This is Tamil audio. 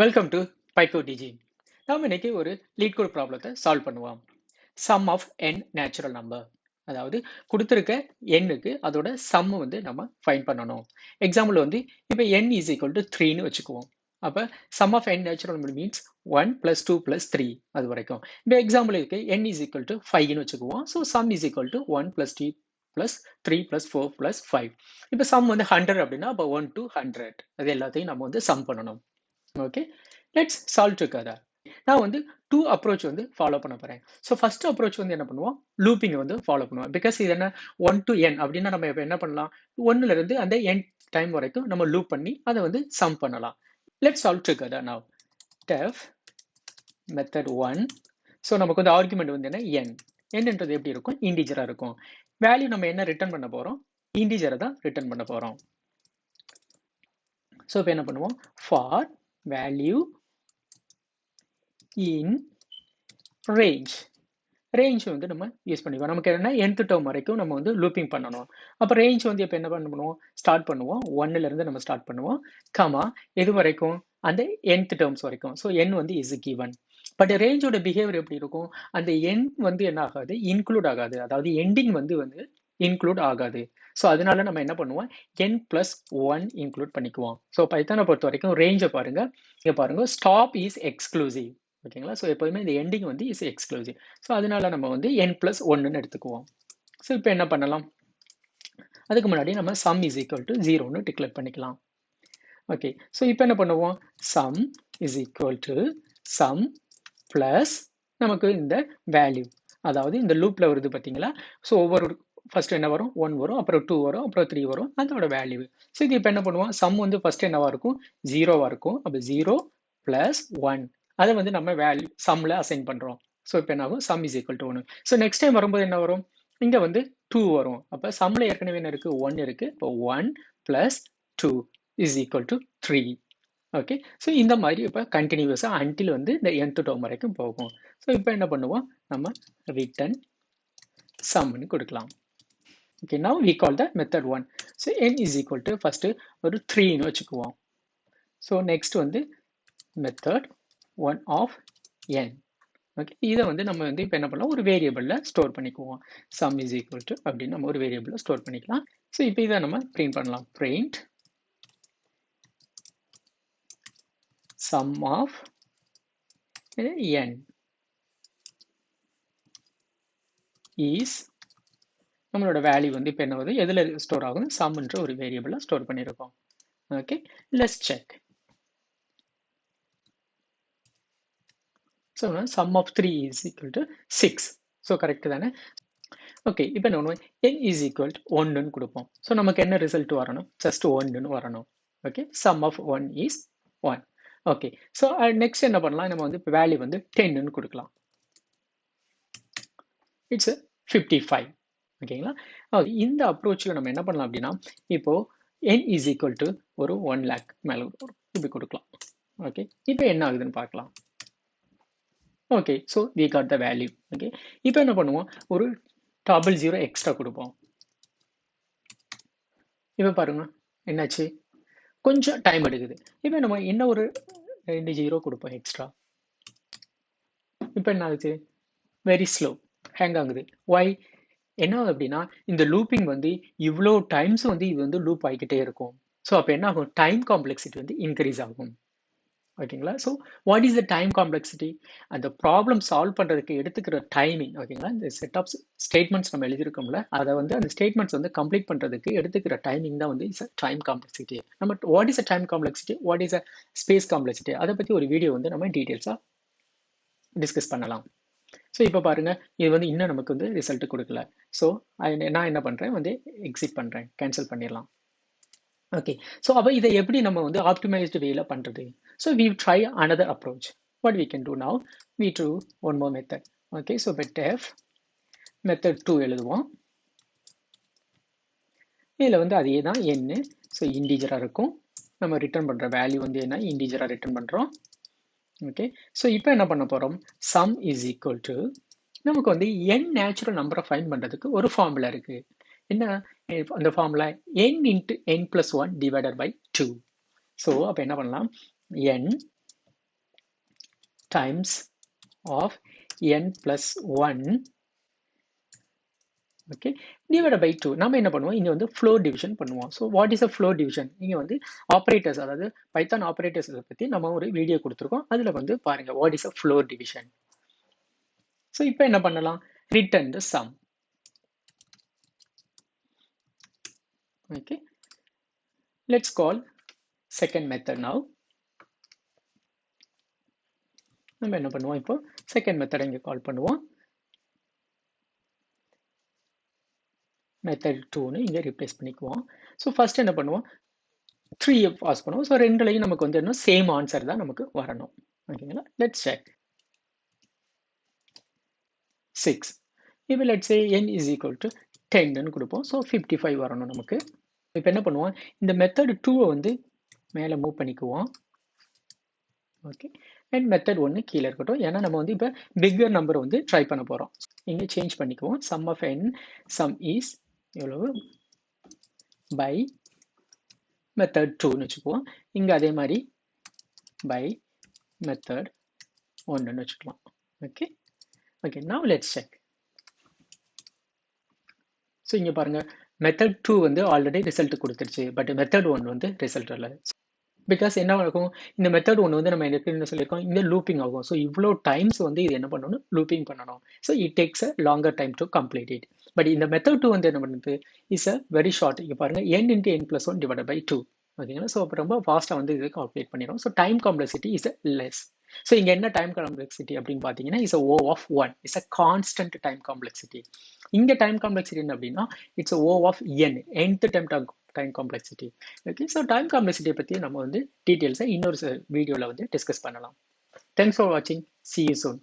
வெல்கம் டு பைக்கோ டிஜி. நாம் இன்னைக்கு ஒரு லீட் கோட் ப்ராப்ளத்தை சால்வ் பண்ணுவோம். Sum of n natural number, அதாவது கொடுத்திருக்க எண்ணுக்கு அதோட சம் வந்து நம்ம ஃபைண்ட் பண்ணணும். எக்ஸாம்பிள் வந்து இப்போ n இஸ் ஈக்குவல் டு 3ன்னு வச்சுக்குவோம். அப்போ sum of n natural number means 1 + 2 + 3 அது வரைக்கும். இப்போ எக்ஸாம்பிள் இருக்கு n இஸ் ஈக்குவல் டு 5ன்னு வச்சுக்குவோம். So some is equal to 1 + 2 + 3 + 4 + 5. இப்போ சம் வந்து 100 அப்படின்னா அப்போ 1 to 100 அது எல்லாத்தையும் நம்ம வந்து சம் பண்ணணும். Okay, let's solve together. நான் வந்து டூ அப்ரோச் வந்து ஃபாலோ பண்ண போறேன். ஸோ ஃபர்ஸ்ட் அப்ரோச் வந்து என்ன பண்ணுவோம், லூப்பிங் வந்து ஃபாலோ பண்ணுவோம். பிகாஸ் இது என்ன 1 to n அப்படின்னா நம்ம இப்போ என்ன பண்ணலாம், 1ல இருந்து அந்த n டைம் வரைக்கும் நம்ம லூப் பண்ணி அதை வந்து சம் பண்ணலாம். Let's solve together now. def method 1. So நமக்கு வந்து ஆர்குமெண்ட் வந்து என்ன n. என்னன்றது எப்படி இருக்கும், இன்டிஜரா இருக்கும். வேல்யூ நம்ம என்ன ரிட்டர்ன் பண்ண போறோம், இன்டிஜரை தான் ரிட்டர்ன் பண்ண போறோம். ஸோ இப்போ என்ன பண்ணுவோம், for value in range. Range வந்து நம்ம யூஸ் பண்ணிக்குவோம். நமக்கு என்ன nth டேர்ம் வரைக்கும் நம்ம வந்து லூப்பிங் பண்ணணும். அப்போ ரேஞ்ச் வந்து இப்போ என்ன பண்ணுவோம், ஸ்டார்ட் பண்ணுவோம் 1ல இருந்து நம்ம ஸ்டார்ட் பண்ணுவோம். கமா எது வரைக்கும், அந்த nth டேர்ம்ஸ் வரைக்கும். ஸோ n வந்து இஸ் கிவன். பட் ரேஞ்சோட பிஹேவியர் எப்படி இருக்கும், அந்த n வந்து என்ன ஆகாது, இன்க்ளூட் ஆகாது. அதாவது எண்டிங் வந்து இன்க்ளூட் ஆகாது. ஸோ அதனால நம்ம என்ன பண்ணுவோம், n + 1 இன்க்ளூட் பண்ணிக்குவோம். ஸோ பைத்தானை பொறுத்த வரைக்கும் ரேஞ்சை பாருங்க, இங்கே பாருங்க ஸ்டாப் இஸ் எக்ஸ்க்ளூசிவ். ஓகேங்களா, ஸோ எப்போதுமே இந்த எண்டிங் வந்து இஸ் எக்ஸ்க்ளூசிவ். ஸோ அதனால நம்ம வந்து n + 1ன்னு எடுத்துக்குவோம். ஸோ இப்போ என்ன பண்ணலாம், அதுக்கு முன்னாடி நம்ம sum is equal to 0ன்னு டிக்ளேர் பண்ணிக்கலாம். ஓகே, ஸோ இப்போ என்ன பண்ணுவோம், sum is equal to sum plus நமக்கு இந்த வேல்யூ, அதாவது இந்த லூப்ல வருது பார்த்தீங்களா. ஸோ ஒவ்வொரு ஃபர்ஸ்ட் என்ன வரும், 1 வரும், அப்புறம் 2 வரும், அப்புறம் 3 வரும், அதோட வேல்யூ. ஸோ இது இப்போ என்ன பண்ணுவோம், சம் வந்து ஃபர்ஸ்ட் என்னவா இருக்கும், 0வா இருக்கும். அப்போ 0 + 1 அதை வந்து நம்ம வேல்யூ சம்ல அசைன் பண்றோம். ஸோ இப்போ என்ன ஆகும், some is equal to 1. So next time வரும்போது என்ன வரும், இங்க வந்து 2 வரும். அப்போ சம்ல ஏற்கனவே என்ன இருக்கு, 1 இருக்கு. இப்போ 1 + 2 is equal to 3. Okay, so இந்த மாதிரி இப்போ கண்டினியூஸாக அன்டில் வந்து இந்த nth டேர்ம் வரைக்கும் போகும். ஸோ இப்போ என்ன பண்ணுவோம், நம்ம ரிட்டன் சம்னு கொடுக்கலாம். Okay, now we call the method 1. So n is equal to first ஒரு 3ன்னு வச்சுக்குவோம். ஸோ நெக்ஸ்ட் வந்து மெத்தட் 1 ஆஃப் n. ஓகே, இதை வந்து நம்ம வந்து இப்போ என்ன பண்ணலாம், ஒரு வேரியபிளில் ஸ்டோர் பண்ணிக்குவோம். சம் இஸ் ஈக்குவல் டு அப்படின்னு நம்ம ஒரு வேரியபிளில் ஸ்டோர் பண்ணிக்கலாம். ஸோ இப்போ இதை நம்ம பிரிண்ட் பண்ணலாம். Print sum of n is, நம்மளோட வேல்யூ வந்து இப்போ என்ன வருது, எதில் ஸ்டோர் ஆகும், சம்ன்ற ஒரு வேரியபிள ஸ்டோர் பண்ணியிருக்கோம். Okay, let's check. So sum of 3 is equal to 6. So correct தானே. ஓகே, இப்போ என்ன பண்ணுவோம், n இஸ் ஈக்குவல் டு 1ன்னு கொடுப்போம். ஸோ நமக்கு என்ன ரிசல்ட் வரணும், ஜஸ்ட் 1ன்னு வரணும். Okay, sum of 1 is 1. Okay, so next என்ன பண்ணலாம், நம்ம வந்து இப்போ வேல்யூ வந்து 10ன்னு கொடுக்கலாம். இட்ஸ் 55. ஓகேங்களா, இந்த அப்ரோச்சில் நம்ம என்ன பண்ணலாம் அப்படின்னா, இப்போ n இஸ் ஈக்குவல் டு ஒரு 1 lakh மேலே இப்படி கொடுக்கலாம். ஓகே, இப்போ என்ன ஆகுதுன்னு பார்க்கலாம். Okay, so we got the value. Okay, இப்போ என்ன பண்ணுவோம், ஒரு 00 எக்ஸ்ட்ரா கொடுப்போம். இப்போ பாருங்க என்னாச்சு, கொஞ்சம் டைம் எடுக்குது. இப்போ நம்ம என்ன ஒரு 2 0 கொடுப்போம் எக்ஸ்ட்ரா. இப்போ என்ன ஆகுது, வெரி ஸ்லோ, ஹேங் ஆகுது. ஒய், என்ன ஆகுது அப்படின்னா, இந்த லூப்பிங் வந்து இவ்வளோ டைம்ஸ் வந்து இது வந்து லூப் ஆகிக்கிட்டே இருக்கும். ஸோ அப்போ என்ன ஆகும், டைம் காம்ப்ளெக்சிட்டி வந்து இன்க்ரீஸ் ஆகும். ஓகேங்களா, so what is the time complexity, அந்த ப்ராப்ளம் சால்வ் பண்ணுறதுக்கு எடுத்துக்கிற டைமிங். ஓகேங்களா, இந்த செட் ஆஃப் ஸ்டேட்மெண்ட்ஸ் நம்ம எழுதியிருக்கோம்ல, அதை வந்து அந்த ஸ்டேட்மெண்ட்ஸ் வந்து கம்ப்ளீட் பண்ணுறதுக்கு எடுத்துக்கிற டைமிங் தான் வந்து இஸ் டைம் காம்ப்ளெக்சிட்டி. நம்ம what is a time complexity, what is a space complexity, அதை பற்றி ஒரு வீடியோ வந்து நம்ம டீட்டெயில்ஸாக டிஸ்கஸ் பண்ணலாம். ஸோ இப்போ பாருங்க, இது வந்து இன்னும் நமக்கு வந்து ரிசல்ட் கொடுக்கல. ஸோ நான் என்ன பண்ணுறேன், வந்து எக்ஸிட் பண்ணுறேன், கேன்சல் பண்ணிடலாம். ஓகே, ஸோ அப்போ இதை எப்படி நம்ம வந்து ஆப்டிமைஸ்டு வேல பண்ணுறது. So we try another approach. What we can do now, we do one more method. Okay, so but def method 2 எழுதுவோம். இதில் வந்து அதே தான் n, ஸோ இன்டிஜராக இருக்கும். நம்ம ரிட்டர்ன் பண்ணுற வேல்யூ வந்து என்ன, இன்டிஜராக ரிட்டர்ன் பண்ணுறோம். ஓகே, ஸோ இப்போ என்ன பண்ண போகிறோம், சம் இஸ் ஈக்குவல் டு, நமக்கு வந்து n நேச்சுரல் நம்பரை ஃபைண்ட் பண்ணுறதுக்கு ஒரு ஃபார்முலா இருக்குது. என்ன அந்த ஃபார்முலா, n × n + 1 / 2. ஸோ அப்போ என்ன பண்ணலாம், n times of n plus 1, okay, divided by 2. நம்ம என்ன பண்ணுவோம், இங்க வந்து floor division பண்ணுவோம். So what is a floor division? இங்க வந்து ஆப்பரேட்டர்ஸ், அதாவது பைத்தான் ஆப்பரேட்டர்ஸ் பத்தி நம்ம ஒரு வீடியோ கொடுத்துருக்கோம். அதுல வந்து பாருங்க what is a floor division. So இப்போ என்ன பண்ணலாம், return the sum. Okay, let's call second method now. நம்ம என்ன பண்ணுவோம், இப்போ செகண்ட் மெத்தட் இங்க கால் பண்ணுவோம். மெத்தட் 2னு இங்க ரிப்ளேஸ் பண்ணிக்குவோம். ஸோ ஃபர்ஸ்ட் என்ன பண்ணுவோம், 3 பாஸ் பண்ணுவோம். ஸோ ரெண்டுலையும் நமக்கு வந்து என்ன சேம் ஆன்சர் தான் நமக்கு வரணும். ஓகேங்களா, லெட்ஸ் செக். 6. இப்போ let's say n is equal to 10ன்னு கொடுப்போம். ஸோ 55 வரணும் நமக்கு. இப்போ என்ன பண்ணுவோம், இந்த மெத்தட் 2 வந்து மேலே மூவ் பண்ணிக்குவோம். ஓகே, அண்ட் மெத்தட் 1 கீழே இருக்கட்டும். ஏன்னா நம்ம வந்து இப்போ பிக்கர் நம்பர் வந்து ட்ரை பண்ண போகிறோம். இங்கே சேஞ்ச் பண்ணிக்குவோம். Sum of n, sum is எவ்வளவு பை மெத்தட் 2ன்னு வச்சுக்குவோம். இங்கே அதே மாதிரி பை மெத்தட் 1ன்னு வச்சுக்கலாம். Okay okay, now let's check. So இங்கே பாருங்க, மெத்தட் 2 வந்து ஆல்ரெடி ரிசல்ட் கொடுத்துருச்சு, பட் மெத்தட் 1 வந்து ரிசல்ட் இல்லை. பிகாஸ் என்ன ஆகும், இந்த மெத்தட் 1 வந்து நம்ம என்ன சொல்லியிருக்கோம், இந்த லூப்பிங் ஆகும். ஸோ இவ்வளோ டைம்ஸ் வந்து இது என்ன பண்ணணும், லூப்பிங் பண்ணணும். So it takes a longer time to complete it. But இந்த மெத்தட் 2 வந்து என்ன பண்ணுது, இஸ் அ வெரி ஷார்ட். இங்கே பாருங்க, n into n plus 1 divided by 2. ஓகேங்களா, ஸோ அப்போ ரொம்ப ஃபாஸ்ட்டாக வந்து இது கால்குலேட் பண்ணிடும். So time complexity is less. So இங்கே என்ன டைம் காம்ப்ளெக்சிட்டி அப்படின்னு பார்த்தீங்கன்னா, is O of 1, is a constant time complexity. இங்கே டைம் காம்ப்ளெக்சிட்டி என்ன அப்படின்னா, it's O of n, nth time complexity. Okay, so time காம்ப்ளெக்சிட்டியை பற்றி நம்ம வந்து டீட்டெயில்ஸை இன்னொரு வீடியோவில் வந்து டிஸ்கஸ் பண்ணலாம். தேங்க்ஸ் ஃபார் வாட்சிங். See you soon.